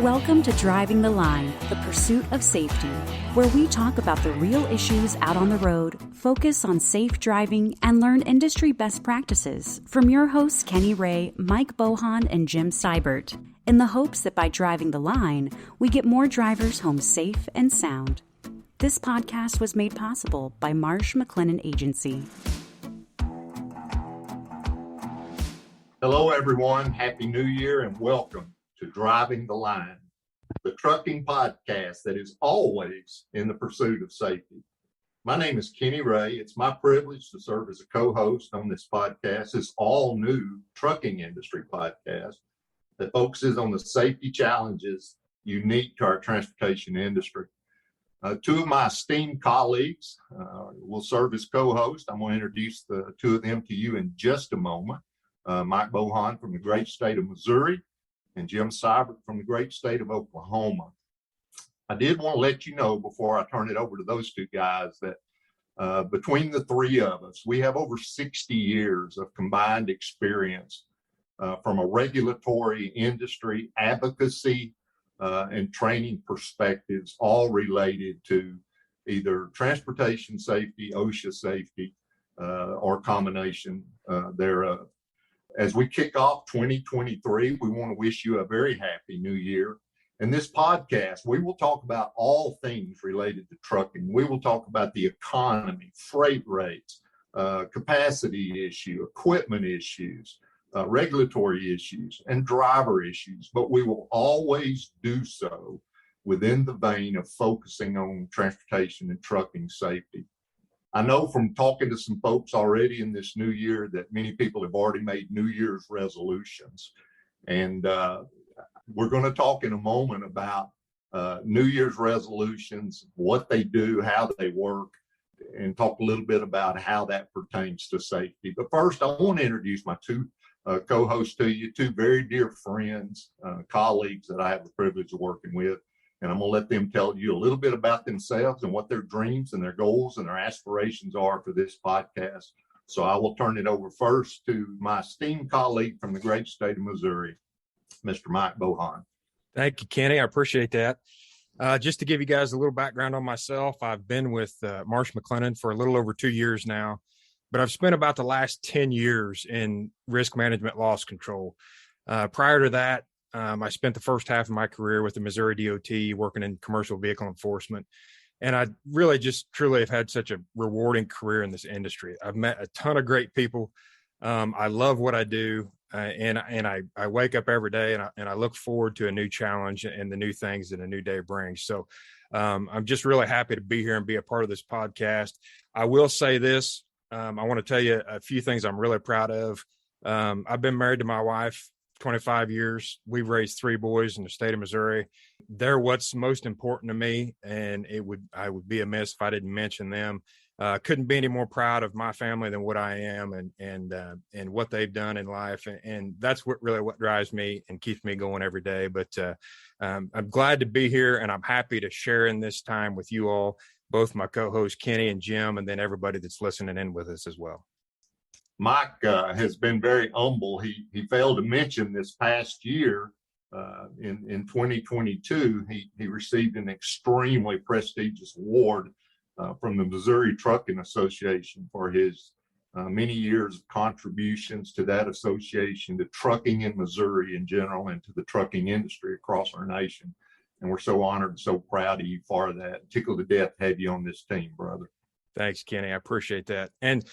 Welcome to Driving the Line, the pursuit of safety, where we talk about the real issues out on the road, focus on safe driving, and learn industry best practices from your hosts Kenny Ray, Mike Bohan, and Jim Seibert, in the hopes that by driving the line, we get more drivers home safe and sound. This podcast was made possible by Marsh McLennan Agency. Hello, everyone. Happy New Year and welcome to Driving the Line, the trucking podcast that is always in the pursuit of safety. My name is Kenny Ray. It's my privilege to serve as a co-host on this podcast, this all-new trucking industry podcast that focuses on the safety challenges unique to our transportation industry. Two of my esteemed colleagues will serve as co-hosts. I'm going to introduce the two of them to you in just a moment. Mike Bohan from the great state of Missouri and Jim Seibert from the great state of Oklahoma. I did want to let you know before I turn it over to those two guys that between the three of us, we have over 60 years of combined experience from a regulatory, industry, advocacy, and training perspectives, all related to either transportation safety, OSHA safety, or combination thereof. As we kick off 2023, we want to wish you a very happy new year. In this podcast, we will talk about all things related to trucking. We will talk about the economy, freight rates, capacity issue, equipment issues, regulatory issues, and driver issues. But we will always do so within the vein of focusing on transportation and trucking safety. I know from talking to some folks already in this new year that many people have already made New Year's resolutions. And we're going to talk in a moment about New Year's resolutions, what they do, how they work, and talk a little bit about how that pertains to safety. But first, I want to introduce my two co-hosts to you, two very dear friends, colleagues that I have the privilege of working with. And I'm going to let them tell you a little bit about themselves and what their dreams and their goals and their aspirations are for this podcast. So I will turn it over first to my esteemed colleague from the great state of Missouri, Mr. Mike Bohan. Thank you, Kenny. I appreciate that. Just to give you guys a little background on myself, I've been with Marsh McLennan for a little over 2 years now, but I've spent about the last 10 years in risk management loss control. Prior to that, I spent the first half of my career with the Missouri DOT working in commercial vehicle enforcement. And I really just truly have had such a rewarding career in this industry. I've met a ton of great people. I love what I do. And I wake up every day and I look forward to a new challenge and the new things that a new day brings. So I'm just really happy to be here and be a part of this podcast. I will say this. I want to tell you a few things I'm really proud of. I've been married to my wife 25 years. We've raised 3 boys in the state of Missouri. They're what's most important to me, and I would be amiss if I didn't mention them. Couldn't be any more proud of my family than what I am and what they've done in life, and that's what drives me and keeps me going every day. But I'm glad to be here, and I'm happy to share in this time with you all, both my co-hosts Kenny and Jim, and then everybody that's listening in with us as well. Mike has been very humble. He failed to mention this past year, in 2022, he received an extremely prestigious award from the Missouri Trucking Association for his many years of contributions to that association, to trucking in Missouri in general, and to the trucking industry across our nation. And we're so honored and so proud of you for that. Tickled to death to have you on this team, brother. Thanks, Kenny. I appreciate that. And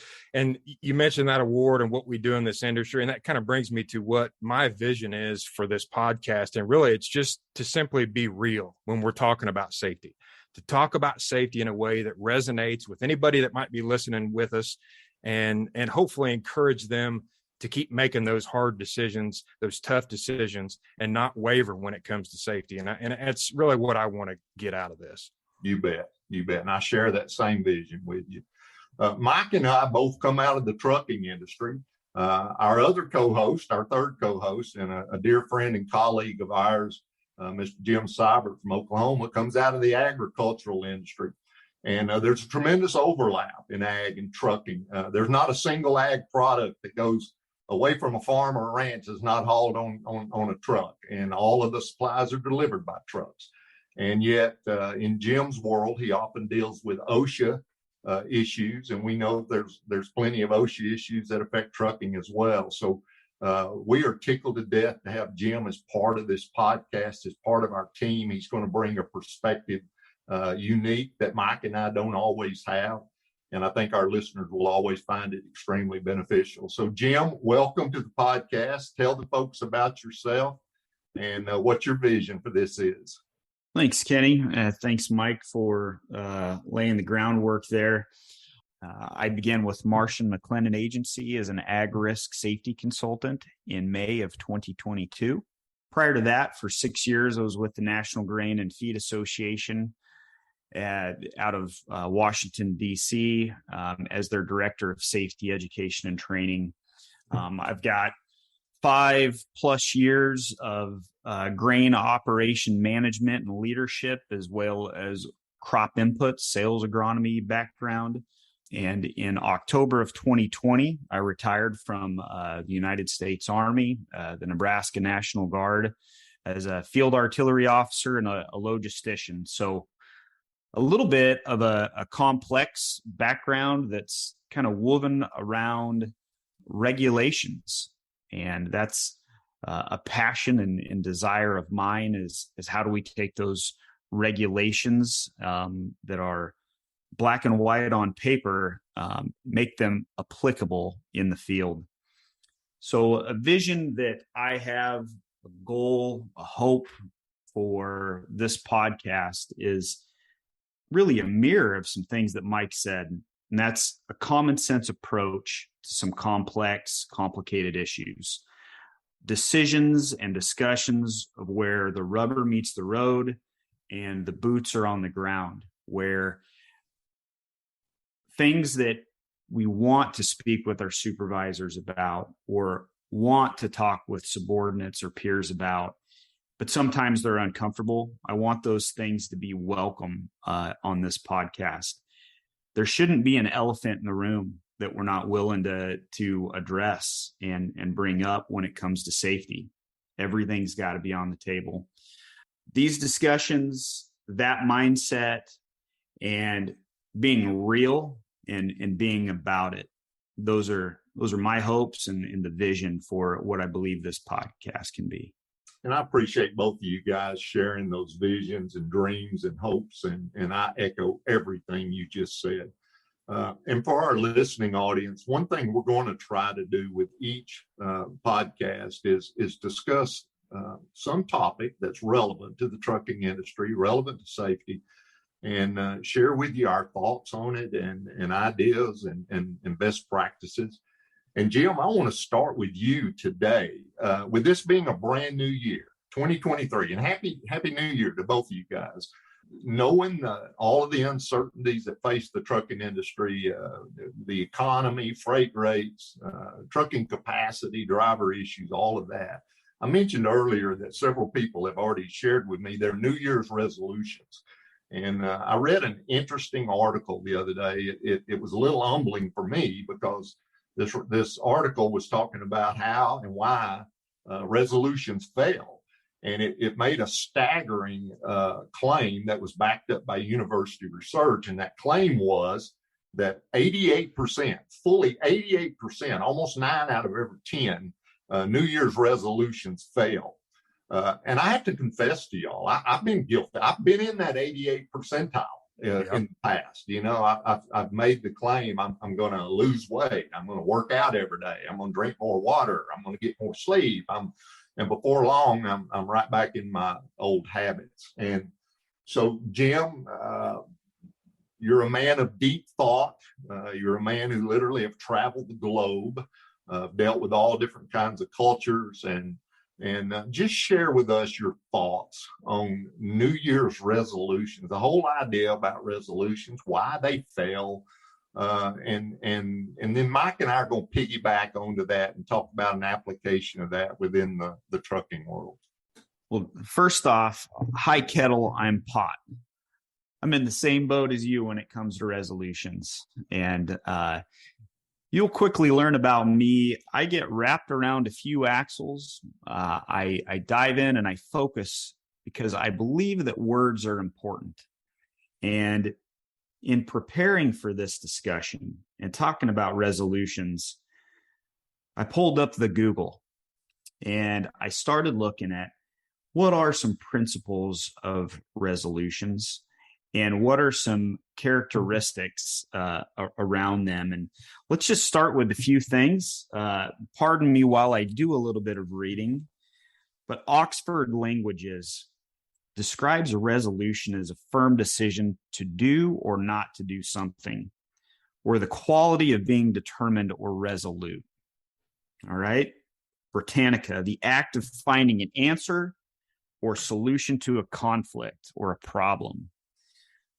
you mentioned that award and what we do in this industry. And that kind of brings me to what my vision is for this podcast. And really, it's just to simply be real when we're talking about safety, to talk about safety in a way that resonates with anybody that might be listening with us, and hopefully encourage them to keep making those hard decisions, those tough decisions, and not waver when it comes to safety. And that's really what I want to get out of this. You bet. You bet. And I share that same vision with you. Mike and I both come out of the trucking industry. Our other co-host, our third co-host, and a dear friend and colleague of ours, Mr. Jim Seibert from Oklahoma, comes out of the agricultural industry. And there's a tremendous overlap in ag and trucking. There's not a single ag product that goes away from a farm or a ranch is not hauled on a truck, and all of the supplies are delivered by trucks. And yet, in Jim's world, he often deals with OSHA issues, and we know there's plenty of OSHA issues that affect trucking as well. So we are tickled to death to have Jim as part of this podcast, as part of our team. He's going to bring a perspective unique that Mike and I don't always have. And I think our listeners will always find it extremely beneficial. So, Jim, welcome to the podcast. Tell the folks about yourself and what your vision for this is. Thanks, Kenny. Thanks, Mike, for laying the groundwork there. I began with Marsh & McLennan Agency as an ag risk safety consultant in May of 2022. Prior to that, for 6 years, I was with the National Grain and Feed Association out of Washington, D.C., as their director of safety, education, and training. I've got 5+ years of grain operation management and leadership, as well as crop inputs, sales agronomy background. And in October of 2020, I retired from the United States Army, the Nebraska National Guard, as a field artillery officer and a logistician. So a little bit of a complex background that's kind of woven around regulations. And that's a passion and desire of mine is how do we take those regulations that are black and white on paper, make them applicable in the field. So a vision that I have, a goal, a hope for this podcast is really a mirror of some things that Mike said. And that's a common sense approach to some complex, complicated issues. Decisions and discussions of where the rubber meets the road and the boots are on the ground, where things that we want to speak with our supervisors about or want to talk with subordinates or peers about, but sometimes they're uncomfortable. I want those things to be welcome on this podcast. There shouldn't be an elephant in the room that we're not willing to address and bring up when it comes to safety. Everything's got to be on the table. These discussions, that mindset, and being real and being about it, those are my hopes and the vision for what I believe this podcast can be. And I appreciate both of you guys sharing those visions and dreams and hopes, and I echo everything you just said. And for our listening audience, one thing we're going to try to do with each podcast is discuss some topic that's relevant to the trucking industry, relevant to safety, and share with you our thoughts on it and ideas and best practices. And Jim, I want to start with you today, with this being a brand new year, 2023, and happy New Year to both of you guys. Knowing all of the uncertainties that face the trucking industry, the economy, freight rates, trucking capacity, driver issues, all of that. I mentioned earlier that several people have already shared with me their New Year's resolutions. And I read an interesting article the other day. It was a little humbling for me because this article was talking about how and why resolutions fail. And it made a staggering claim that was backed up by university research. And that claim was that 88%, fully 88%, almost 9 out of every 10 New Year's resolutions fail. And I have to confess to y'all, I've been guilty. I've been in that 88 percentile in the past. You know, I've made the claim I'm going to lose weight. I'm going to work out every day. I'm going to drink more water. I'm going to get more sleep. And before long, I'm right back in my old habits. And so, Jim, you're a man of deep thought. You're a man who literally have traveled the globe, dealt with all different kinds of cultures, and just share with us your thoughts on New Year's resolutions, the whole idea about resolutions, why they fail. And then Mike and I are going to piggyback onto that and talk about an application of that within the trucking world. Well, first off, hi kettle, I'm pot. I'm in the same boat as you when it comes to resolutions. And You'll quickly learn about me. I get wrapped around a few axles. I dive in and I focus because I believe that words are important. And in preparing for this discussion and talking about resolutions, I pulled up the Google and I started looking at what are some principles of resolutions and what are some characteristics around them. And let's just start with a few things. Pardon me while I do a little bit of reading, but Oxford Languages describes a resolution as a firm decision to do or not to do something, or the quality of being determined or resolute. All right. Britannica, the act of finding an answer or solution to a conflict or a problem.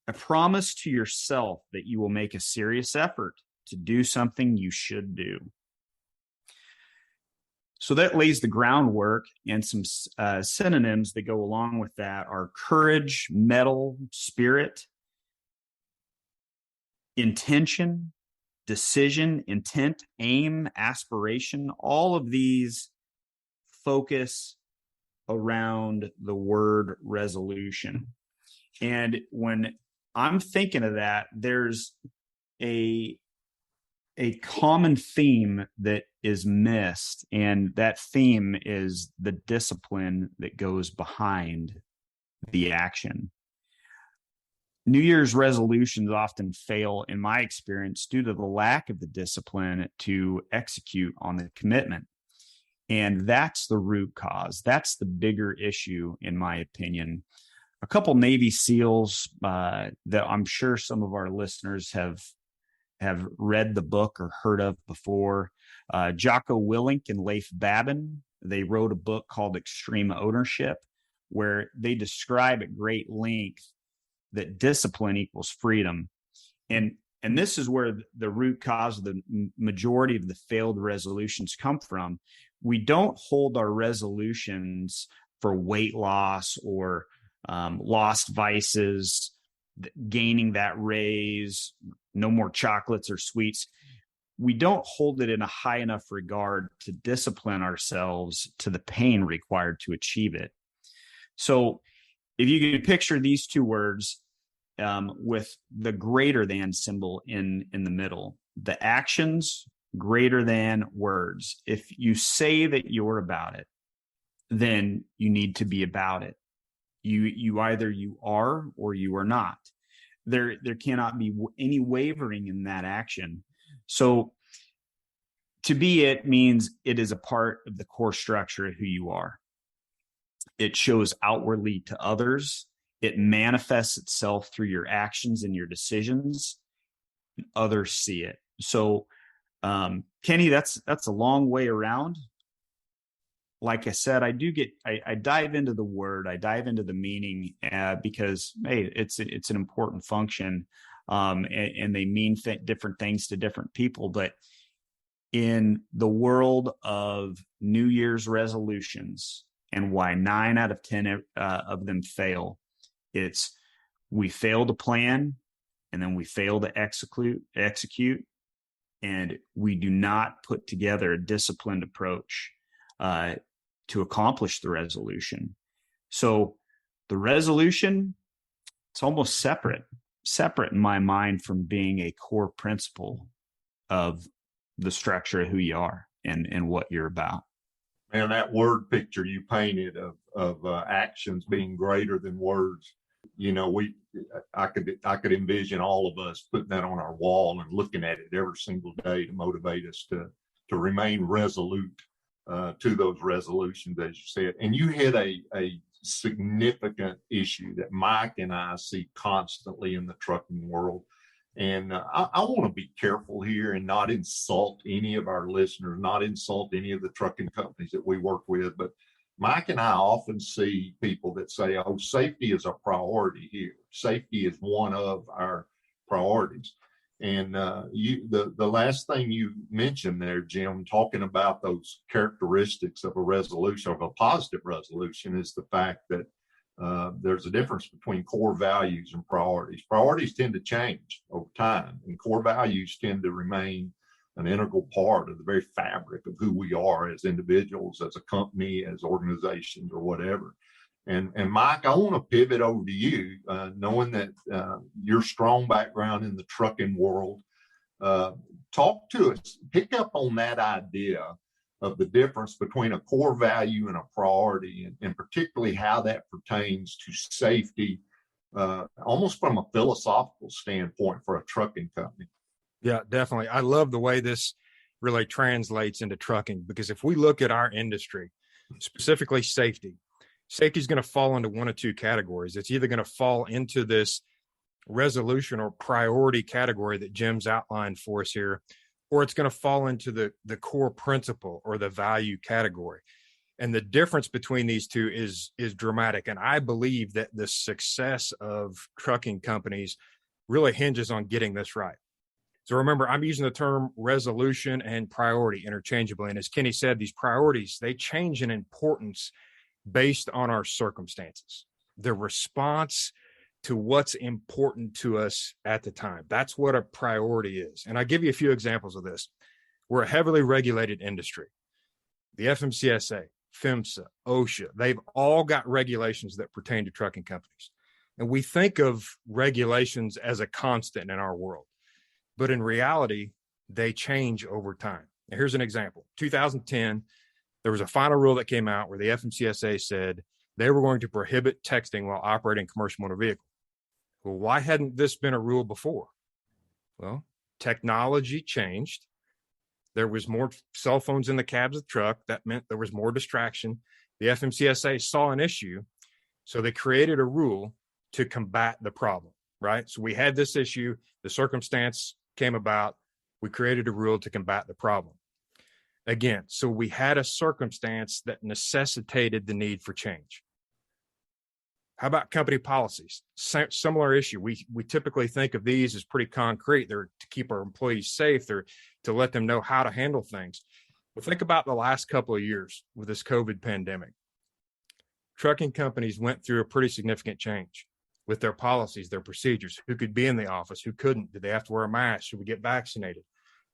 A promise to yourself that you will make a serious effort to do something you should do. So that lays the groundwork, and some synonyms that go along with that are courage, mettle, spirit, intention, decision, intent, aim, aspiration. All of these focus around the word resolution. And when I'm thinking of that, there's a common theme that is missed, and that theme is the discipline that goes behind the action. New Year's resolutions often fail, in my experience, due to the lack of the discipline to execute on the commitment. And that's the root cause. That's the bigger issue, in my opinion. A couple Navy SEALs that I'm sure some of our listeners have read the book or heard of before. Jocko Willink and Leif Babin, they wrote a book called Extreme Ownership, where they describe at great length that discipline equals freedom. And this is where the root cause of the majority of the failed resolutions come from. We don't hold our resolutions for weight loss or lost vices, gaining that raise, no more chocolates or sweets. We don't hold it in a high enough regard to discipline ourselves to the pain required to achieve it. So if you can picture these two words with the greater than symbol in the middle, the actions greater than words. If you say that you're about it, then you need to be about it. You either you are or you are not. There cannot be any wavering in that action. So to be it means it is a part of the core structure of who you are. It shows outwardly to others. It manifests itself through your actions and your decisions. Others see it. So, Kenny, that's a long way around. Like I said, I dive into the word, I dive into the meaning because, hey, it's an important function, and they mean different things to different people. But in the world of New Year's resolutions and why 9 out of 10 of them fail, it's we fail to plan, and then we fail to execute, and we do not put together a disciplined approach to accomplish the resolution. So the resolution, it's almost separate in my mind from being a core principle of the structure of who you are and what you're about. Man, that word picture you painted of actions being greater than words, I could envision all of us putting that on our wall and looking at it every single day to motivate us to remain resolute to those resolutions, as you said. And you hit a significant issue that Mike and I see constantly in the trucking world. And I want to be careful here and not insult any of our listeners, not insult any of the trucking companies that we work with. But Mike and I often see people that say, oh, safety is a priority here. Safety is one of our priorities. And the last thing you mentioned there, Jim, talking about those characteristics of a resolution, of a positive resolution, is the fact that there's a difference between core values and priorities. Priorities tend to change over time, and core values tend to remain an integral part of the very fabric of who we are as individuals, as a company, as organizations, or whatever. And Mike, I want to pivot over to you, knowing that your strong background in the trucking world. Talk to us, pick up on that idea of the difference between a core value and a priority, and particularly how that pertains to safety, almost from a philosophical standpoint for a trucking company. Yeah, definitely. I love the way this really translates into trucking, because if we look at our industry, specifically safety is going to fall into one of two categories. It's either going to fall into this resolution or priority category that Jim's outlined for us here, or it's going to fall into the core principle or the value category. And the difference between these two is dramatic. And I believe that the success of trucking companies really hinges on getting this right. So remember, I'm using the term resolution and priority interchangeably. And as Kenny said, these priorities, they change in importance based on our circumstances, the response to what's important to us at the time. That's what a priority is. And I'll give you a few examples of this. We're a heavily regulated industry. The FMCSA, PHMSA, OSHA, they've all got regulations that pertain to trucking companies. And we think of regulations as a constant in our world, but in reality, they change over time. Now, here's an example. 2010, there was a final rule that came out where the FMCSA said they were going to prohibit texting while operating a commercial motor vehicle. Well, why hadn't this been a rule before? Well, technology changed. There was more cell phones in the cabs of the truck. That meant there was more distraction. The FMCSA saw an issue, so they created a rule to combat the problem, right? So we had this issue, the circumstance came about, we created a rule to combat the problem. Again, so we had a circumstance that necessitated the need for change. How about company policies? Similar issue. We typically think of these as pretty concrete. They're to keep our employees safe. They're to let them know how to handle things. But think about the last couple of years with this COVID pandemic. Trucking companies went through a pretty significant change with their policies, their procedures. Who could be in the office? Who couldn't? Did they have to wear a mask? Should we get vaccinated?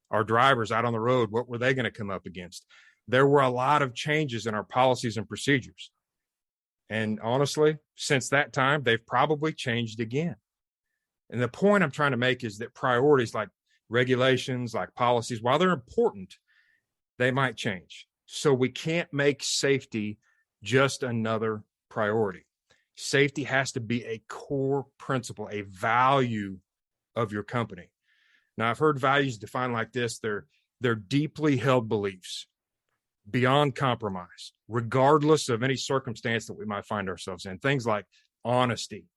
Our drivers out on the road, what were they going to come up against? There were a lot of changes in our policies and procedures. And honestly, since that time, they've probably changed again. And the point I'm trying to make is that priorities like regulations, like policies, while they're important, they might change. So we can't make safety just another priority. Safety has to be a core principle, a value of your company. Now, I've heard values defined like this. They're deeply held beliefs beyond compromise, regardless of any circumstance that we might find ourselves in. Things like honesty,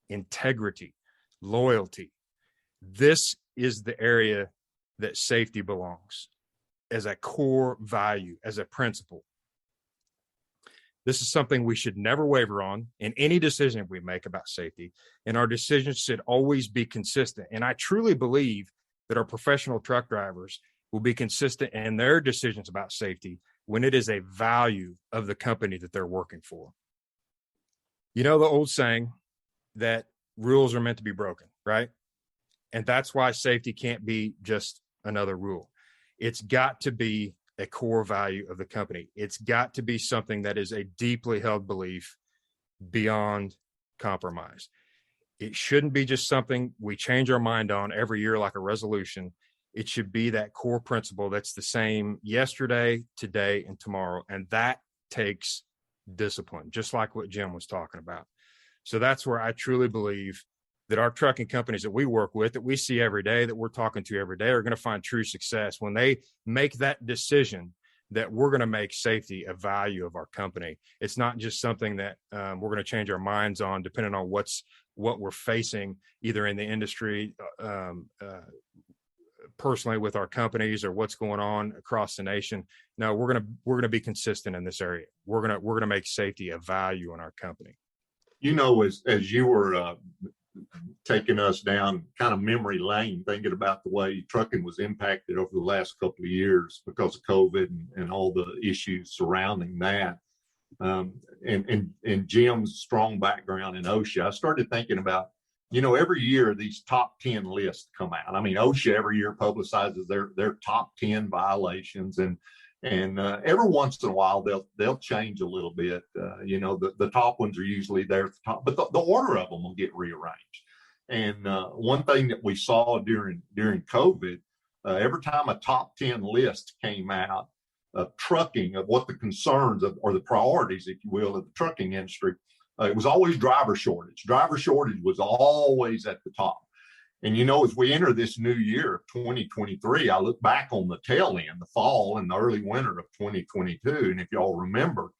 integrity, loyalty. This is the area that safety belongs as a core value, as a principle. This is something we should never waver on in any decision we make about safety, and our decisions should always be consistent. And I truly believe that our professional truck drivers will be consistent in their decisions about safety when it is a value of the company that they're working for. You know the old saying that rules are meant to be broken, right? And that's why safety can't be just another rule. It's got to be a core value of the company. It's got to be something that is a deeply held belief beyond compromise. It shouldn't be just something we change our mind on every year like a resolution. It should be that core principle that's the same yesterday, today, and tomorrow. And that takes discipline, just like what Jim was talking about. So that's where I truly believe that our trucking companies that we work with, that we see every day, that we're talking to every day, are going to find true success when they make that decision that we're going to make safety a value of our company. It's not just something that we're going to change our minds on depending on what we're facing either in the industry, personally with our companies, or what's going on across the nation. No, we're going to be consistent in this area. We're going to make safety a value in our company. You know, as you were taking us down kind of memory lane, thinking about the way trucking was impacted over the last couple of years because of COVID and all the issues surrounding that, and Jim's strong background in OSHA, I started thinking about every year these top 10 lists come out. I mean, OSHA every year publicizes their top 10 violations, and every once in a while they'll change a little bit. The top ones are usually there at the top, but the order of them will get rearranged. And one thing that we saw during COVID, every time a top 10 list came out of trucking, of what the concerns of, or the priorities, if you will, of the trucking industry, it was always driver shortage. Driver shortage was always at the top. And, as we enter this new year of 2023, I look back on the tail end, the fall and the early winter of 2022. And if y'all remember,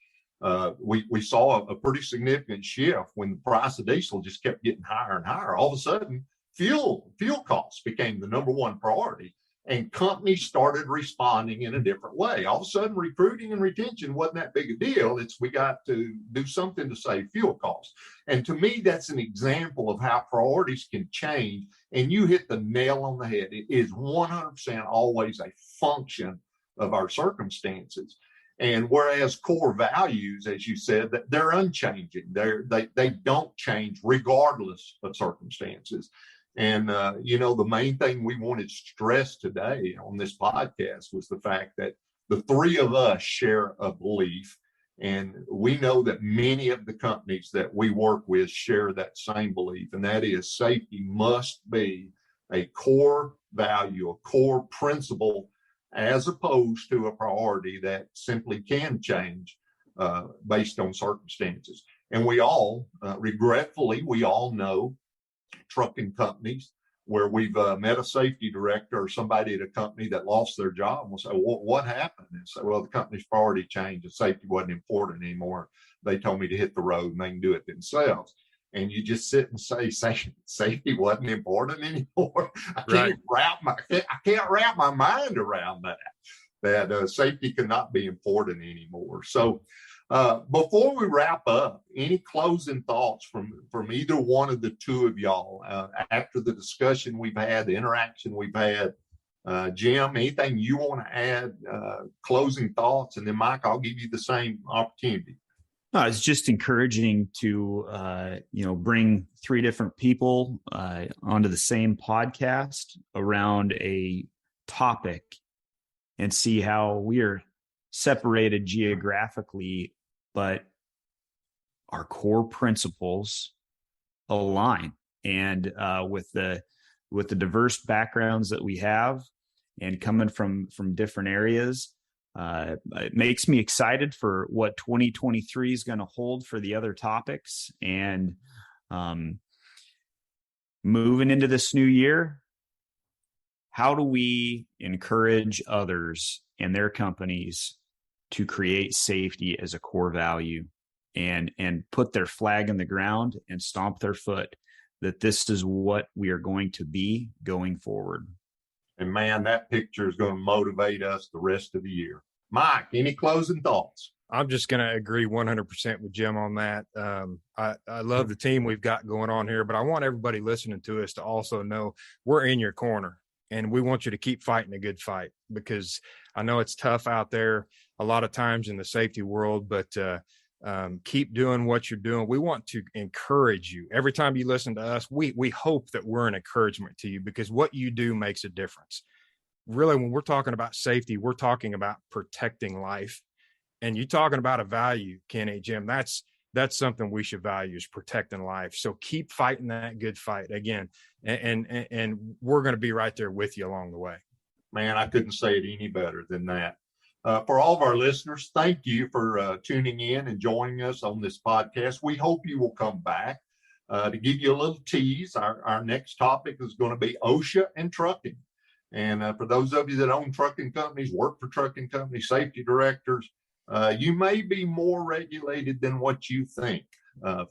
we saw a pretty significant shift when the price of diesel just kept getting higher and higher. All of a sudden, fuel costs became the number one priority, and companies started responding in a different way. All of a sudden, recruiting and retention wasn't that big a deal. We got to do something to save fuel costs. And to me, that's an example of how priorities can change. And you hit the nail on the head. It is 100% always a function of our circumstances. And whereas core values, as you said, that they're unchanging. They don't change regardless of circumstances. And, the main thing we wanted to stress today on this podcast was the fact that the three of us share a belief. And we know that many of the companies that we work with share that same belief. And that is, safety must be a core value, a core principle, as opposed to a priority that simply can change based on circumstances. And we all, regretfully, we all know trucking companies where we've met a safety director or somebody at a company that lost their job, and we'll say, well, what happened? And say, well, the company's priority changed and safety wasn't important anymore. They told me to hit the road and they can do it themselves. And you just sit and say safety wasn't important anymore. I can't wrap my mind around that safety cannot be important anymore. So before we wrap up, any closing thoughts from either one of the two of y'all after the discussion we've had, the interaction we've had? Jim, anything you want to add, closing thoughts? And then Mike, I'll give you the same opportunity. No, it's just encouraging to, bring three different people onto the same podcast around a topic and see how we are separated geographically, but our core principles align. And with the diverse backgrounds that we have and coming from different areas, it makes me excited for what 2023 is going to hold for the other topics. And moving into this new year, how do we encourage others and their companies to create safety as a core value and put their flag in the ground and stomp their foot that this is what we are going to be going forward? And man, that picture is going to motivate us the rest of the year. Mike, any closing thoughts? I'm just going to agree 100% with Jim on that. I love the team we've got going on here, but I want everybody listening to us to also know we're in your corner, and we want you to keep fighting a good fight, because I know it's tough out there a lot of times in the safety world, but keep doing what you're doing. We want to encourage you. Every time you listen to us, we hope that we're an encouragement to you, because what you do makes a difference. Really, when we're talking about safety, we're talking about protecting life. And you're talking about a value, Kenny, Jim, that's something we should value, is protecting life. So keep fighting that good fight again. And we're going to be right there with you along the way. Man, I couldn't say it any better than that. For all of our listeners, thank you for tuning in and joining us on this podcast. We hope you will come back. To give you a little tease, our next topic is going to be OSHA and trucking. And for those of you that own trucking companies, work for trucking companies, safety directors, you may be more regulated than what you think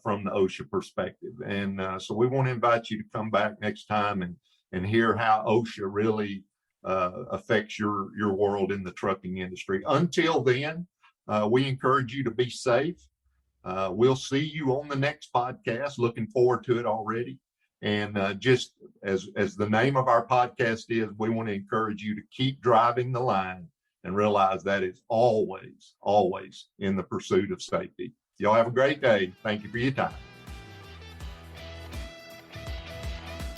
from the OSHA perspective. And so we want to invite you to come back next time and hear how OSHA really affects your world in the trucking industry. Until then, we encourage you to be safe. We'll see you on the next podcast. Looking forward to it already. And just as the name of our podcast is, we want to encourage you to keep driving the line and realize that it's always, always in the pursuit of safety. Y'all have a great day. Thank you for your time.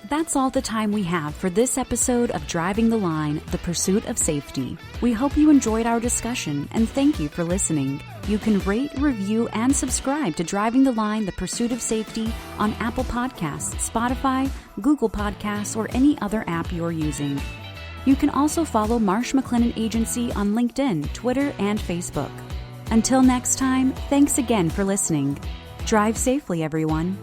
That's all the time we have for this episode of Driving the Line, the Pursuit of Safety. We hope you enjoyed our discussion and thank you for listening. You can rate, review, and subscribe to Driving the Line, the Pursuit of Safety on Apple Podcasts, Spotify, Google Podcasts, or any other app you're using. You can also follow Marsh McLennan Agency on LinkedIn, Twitter, and Facebook. Until next time, thanks again for listening. Drive safely, everyone.